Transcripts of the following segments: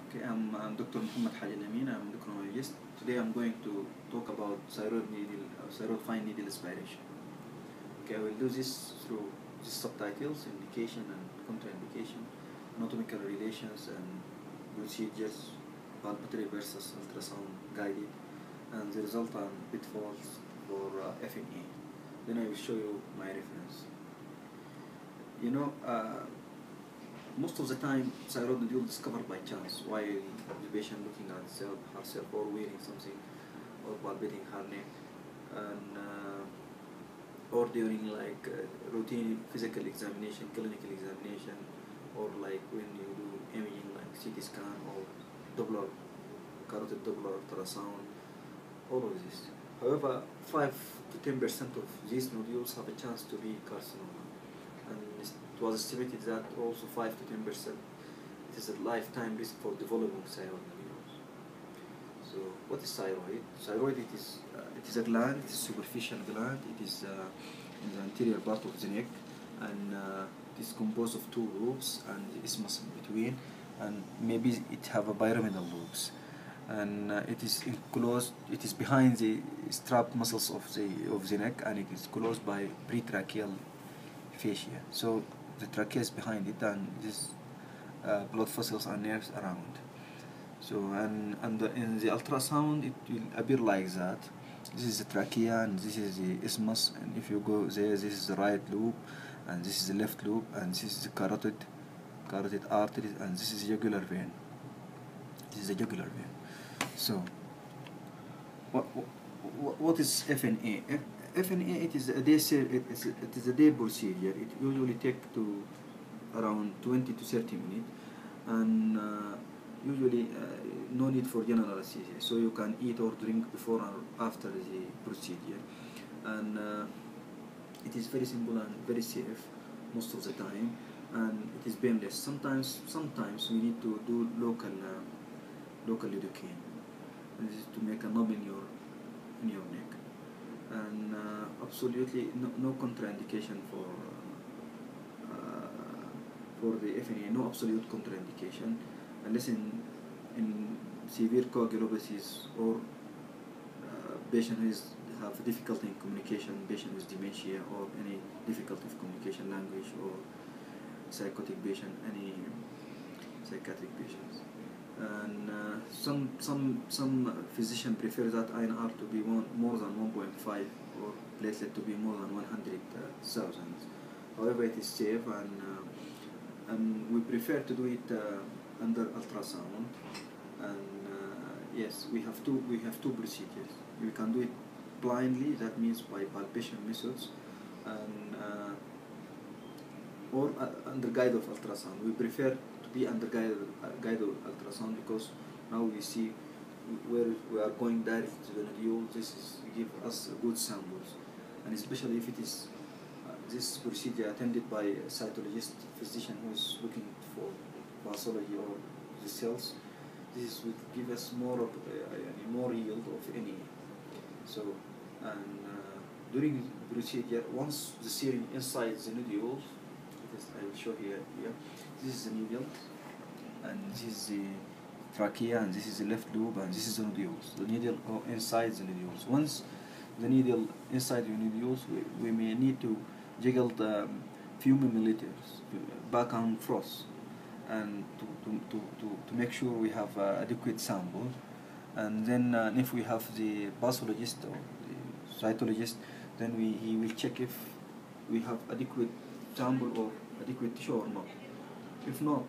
Okay, I'm Dr. Muhammad Hajin Amin. I'm endocrinologist. Today I'm going to talk about thyroid fine needle aspiration. Okay, I will do this through these subtitles: indication and contraindication, anatomical relations and procedures, palpatory versus ultrasound guided, and the resultant pitfalls for FNA. Then I will show you my reference. You know, most of the time, thyroid nodule discovered by chance while the patient looking at herself or wearing something or palpating her neck, and or during routine physical examination, clinical examination, or like when you do imaging like CT scan or Doppler, carotid Doppler ultrasound, all of this. However, 5 to 10% of these nodules have a chance to be carcinoma, and it was estimated that also 5 to 10% it is a lifetime risk for developing thyroid nodules. So, what is thyroid? Thyroid it is a gland. It is a superficial gland. It is in the anterior part of the neck, and it is composed of 2 lobes and the isthmus in between, and maybe it have a pyramidal lobes. And it is enclosed. It is behind the strap muscles of the neck, and it is closed by pretracheal fascia. So the trachea is behind it, and this blood vessels and nerves around. So in the ultrasound, it will appear like that. This is the trachea, and this is the isthmus. And if you go there, this is the right lobe, and this is the left lobe, and this is the carotid arteries, and this is the jugular vein. This is the jugular vein. So, what is FNA? FNA it is a day procedure. It usually takes to around 20 to 30 minutes, and usually no need for general anesthesia. So you can eat or drink before or after the procedure, and it is very simple and very safe most of the time, and it is painless. Sometimes we need to do local lidocaine. This is to make a knob in your neck, and absolutely no contraindication for the FNA. No absolute contraindication unless in severe coagulopathies or patient who have difficulty in communication, patient with dementia or any difficulty of communication, language, or psychotic patient, any psychiatric patients. And some physicians prefer that INR to be more than 1.5 or platelet to be more than 100,000. However, it is safe, and we prefer to do it under ultrasound. And yes, we have two procedures. We can do it blindly, that means by palpation methods, and or under guide of ultrasound. We prefer to be under guide of ultrasound because now we see where we are going direct to the nodule. This give us good samples, and especially if it is this procedure attended by a cytologist physician who is looking for pathology or the cells. This will give us more yield of any. So, and during the procedure, once the syringe inside the nodule, I will show here. This is the needle, and this is the trachea, and this is the left lobe, and this is the nodules. The needle inside the nodules. Once the needle inside the nodules, we may need to jiggle the few milliliters back and forth, and to make sure we have adequate sample. And then if we have the pathologist or the cytologist, then he will check if we have adequate sample or adequate tissue or not. If not,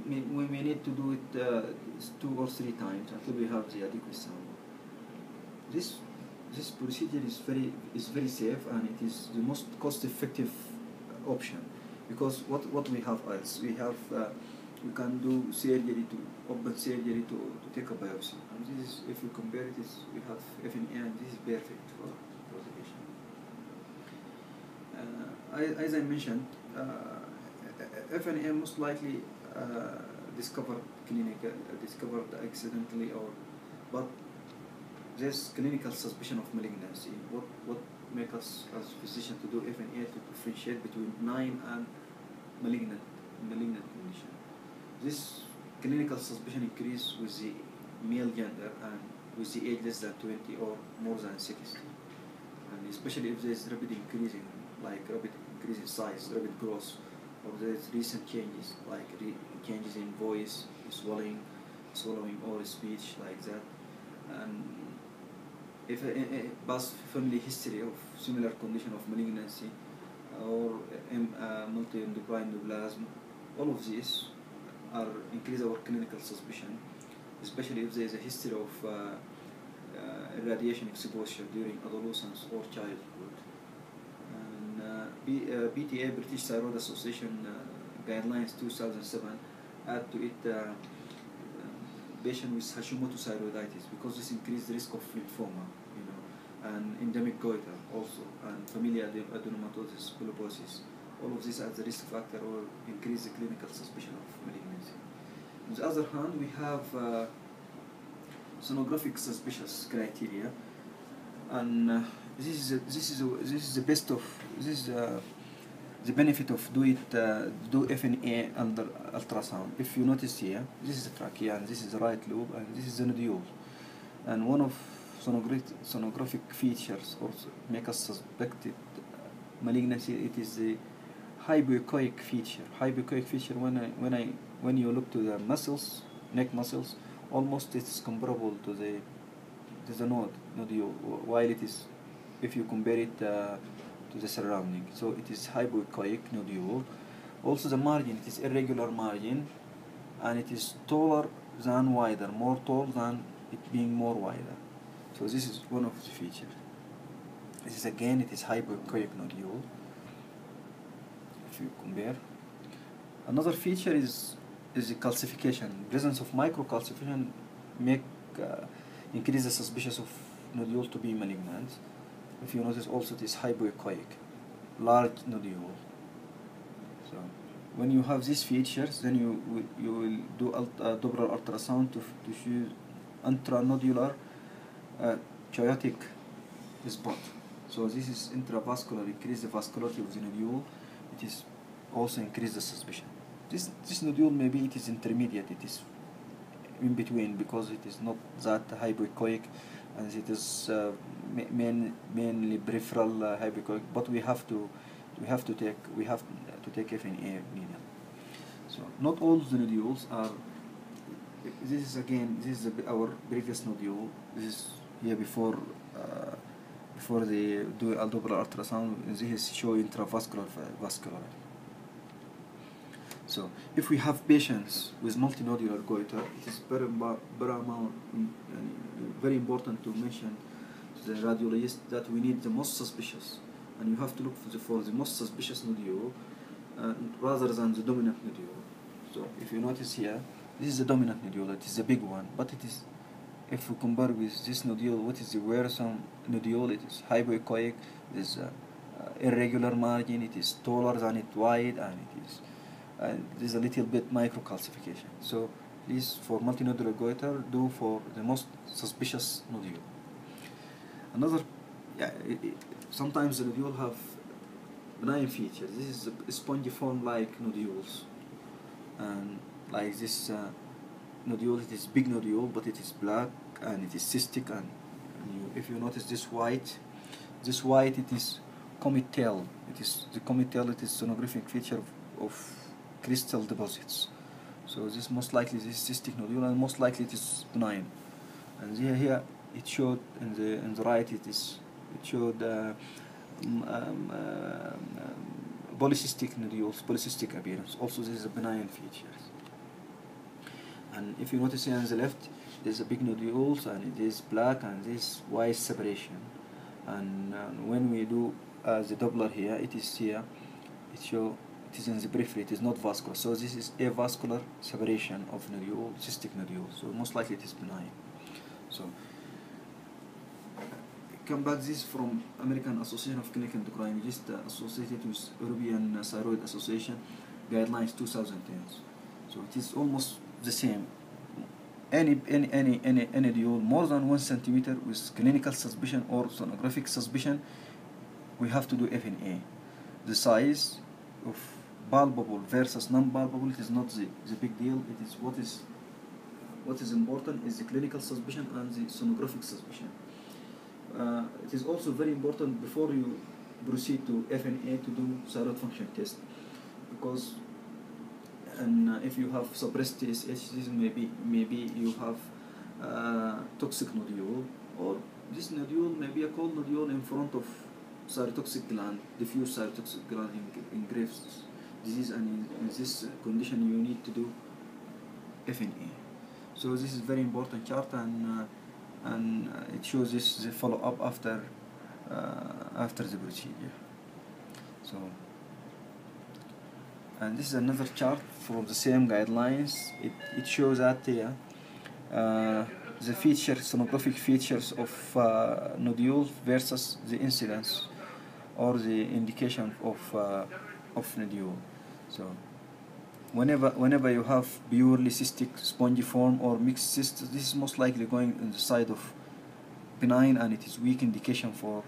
we may need to do it 2 or 3 times until we have the adequate sample. This procedure is very safe, and it is the most cost-effective option, because what we have else, we can do open surgery to take a biopsy, and this is, if we compare it, we have FNA, and this is perfect for the patient. As I mentioned, FNA most likely discovered accidentally, but there's clinical suspicion of malignancy. What makes us as physicians to do FNA to differentiate between benign and malignant condition. This clinical suspicion increase with the male gender and with the age less than 20 or more than 60. And especially if there is rapid increase in size, rapid growth, or there is recent changes like changes in voice, swallowing or speech like that. And if a past family history of similar condition of malignancy or multi-endocrine neoplasm, all of these are increase our clinical suspicion, especially if there is a history of radiation exposure during adolescence or childhood. And BTA, British Thyroid Association guidelines 2007, add to it patient with Hashimoto's thyroiditis, because this increased the risk of lymphoma, and endemic goiter also, and familial adenomatosis, bullosis. All of these are the risk factor or increase the clinical suspicion of malignancy. On the other hand, we have sonographic suspicious criteria, and this is the best of the benefit of do FNA under ultrasound. If you notice here, this is the trachea and this is the right lobe and this is the nodule, and one of sonographic features also make us suspect malignancy. It is the hypoechoic feature. Hypoechoic feature, when you look to the muscles, neck muscles, almost it's comparable to the nodule, while it is, if you compare it to the surrounding. So it is hypoechoic nodule. Also the margin, it is irregular margin, and it is taller than wider, more tall than it being more wider. So this is one of the features. This is again, it is hypoechoic nodule. If you compare, another feature is the calcification. Presence of microcalcification increase the suspicion of nodule to be malignant. If you notice, also it is hypoechoic, large nodule. So when you have these features, then you will do Doppler ultrasound to show intranodular chaotic spot. So this is intravascular, increase the vascularity of the nodule. It is also increase the suspicion. This nodule, maybe it is intermediate, it is in between, because it is not that hypoechoic, and it is mainly peripheral hypoechoic. But we have to take FNA needle. So not all the nodules are. This is our previous nodule. This is here before they do a Doppler ultrasound. This is show intravascular vascular. So if we have patients with multinodular goiter, it is very important to mention to the radiologist that we need the most suspicious, and you have to look for the most suspicious nodule rather than the dominant nodule. So if you notice here, this is the dominant nodule, it is the big one, but it is, if we compare with this nodule, what is the worrisome nodule? It is hypoechoic, it is irregular margin, it is taller than it wide, and it is there's a little bit microcalcification. So please, for multinodular goiter, do for the most suspicious nodule. Another, sometimes the nodule have benign features. This is spongiform-like nodules, and like this nodule, it is big nodule, but it is black and it is cystic. And if you notice this white, it is comet tail. It is the comet tail. It is sonographic feature of crystal deposits. So this most likely this cystic nodule, and most likely it is benign. And here it showed in the right, it showed polycystic nodules, polycystic appearance. Also this is a benign features. And if you notice here on the left, there's a big nodules, and it is black, and this white separation. And when we do the Doppler here, it is here, it is in the periphery, it is not vascular. So this is avascular separation of nodule, cystic nodule. So most likely it is benign. So come back, this from American Association of Clinical Endocrinologists associated with European Thyroid Association guidelines 2010. So it is almost the same. Any nodule more than 1 centimeter with clinical suspicion or sonographic suspicion, we have to do FNA. The size of palpable versus non-palpable, it is not the big deal. It is what is important is the clinical suspicion and the sonographic suspicion. It is also very important before you proceed to FNA to do thyroid function test, because if you have suppressed TSH, maybe you have toxic nodule, or this nodule may be a cold nodule in front of thyrotoxic gland, diffuse thyrotoxic gland in Graves' disease, and in this condition you need to do FNA. So this is very important chart, and it shows this the follow up after the procedure. So, and this is another chart from the same guidelines. It shows that the sonographic features of nodules versus the incidence or the indication of nodule. So whenever you have purely cystic, spongiform, or mixed cysts, this is most likely going on the side of benign, and it is weak indication for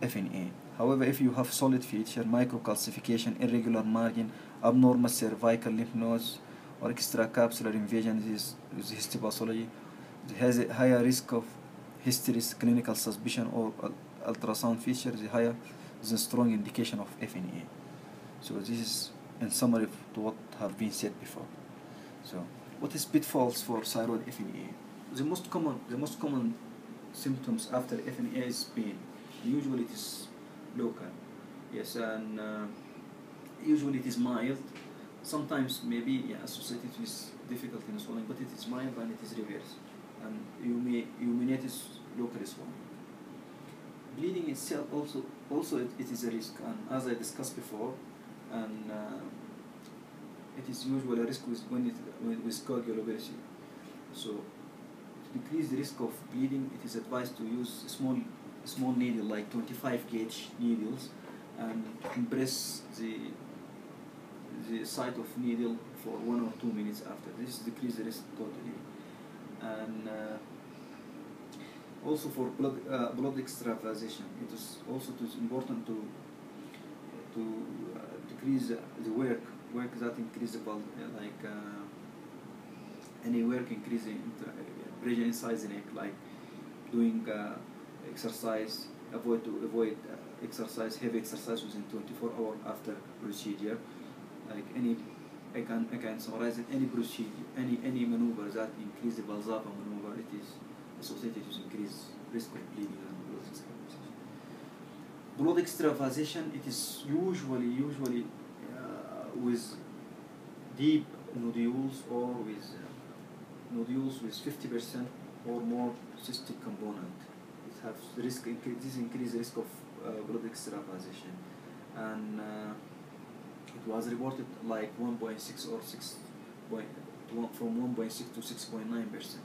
FNA. However, if you have solid feature, microcalcification, irregular margin, abnormal cervical lymph nodes, or extracapsular invasion, this is histopathology, it has a higher risk of hysteris, clinical suspicion, or ultrasound feature, the higher the strong indication of FNA. So this is in summary to what have been said before. So what is pitfalls for thyroid FNA? The most common symptoms after FNA is pain. Usually it is local, yes, and usually it is mild. Sometimes maybe associated with difficulty in swallowing, but it is mild and it is reversed, and you may notice local swallowing. Bleeding itself also it is a risk, and as I discussed before, and it is usually a risk with coagulability. So to decrease the risk of bleeding, it is advised to use small needle like 25 gauge needles, and compress the site of needle for 1 or 2 minutes after. This decreases the risk totally. And also for blood extravasation, it is also important to decrease the work that increase the blood, any work increasing pressure inside the neck, like doing exercise, avoid exercise, heavy exercise within 24 hours after procedure. Like I can summarize it, any procedure, any maneuver that increase the Valsalva maneuver, it is associated with increased risk of bleeding and blood extravasation. Blood extravasation, it is usually with deep nodules, or with nodules with 50% or more cystic component. It has this increased risk of blood extravasation, and it was reported like 1.6 or 6 from 1.6 to 6.9%.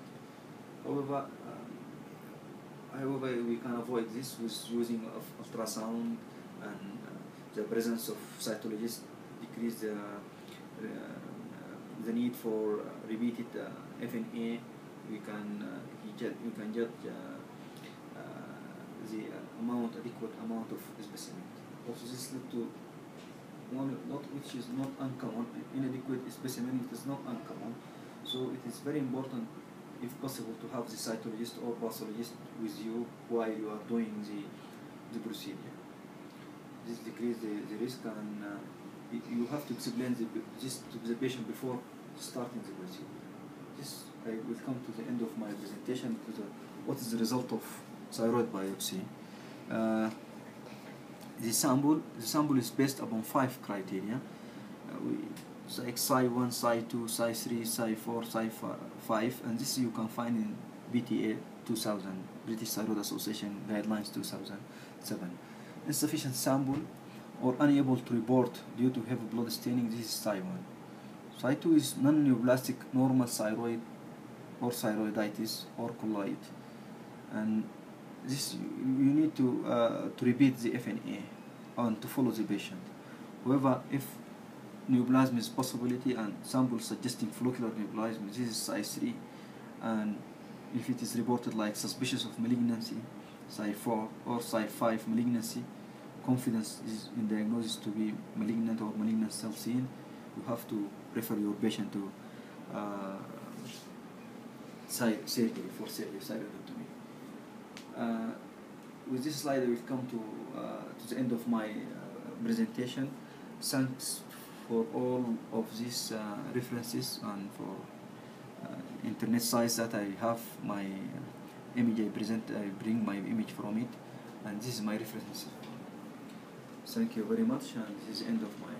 However, we can avoid this with using of ultrasound, and the presence of cytologists decrease the need for repeated FNA. We can judge the adequate amount of specimen. Also, this led to which is not uncommon. Inadequate specimen, it is not uncommon. So it is very important, if possible, to have the cytologist or pathologist with you while you are doing the procedure. This decreases the risk, and you have to explain this to the patient before starting the procedure. This I will come to the end of my presentation to what is the result of thyroid biopsy. The sample is based upon 5 criteria. Like Psi1, Psi2, Psi3, Psi4, Psi5, and this you can find in BTA 2000, British Thyroid Association Guidelines 2007. Insufficient sample or unable to report due to heavy blood staining, this is Psi1. Psi2 is non-neoplastic normal thyroid or thyroiditis or colloid, and this you need to repeat the FNA and to follow the patient. However, if neoplasm is possibility and sample suggesting follicular neoplasm, this is Psi3, and if it is reported like suspicious of malignancy, Psi4 or Psi5 malignancy, confidence is in diagnosis to be malignant or malignant cell seen, you have to refer your patient to surgery for thyroidectomy. With this slide, I will come to the end of my presentation. Thanks for all of these references and for internet sites that I have my image. I bring my image from it, and this is my references. Thank you very much, and this is the end of my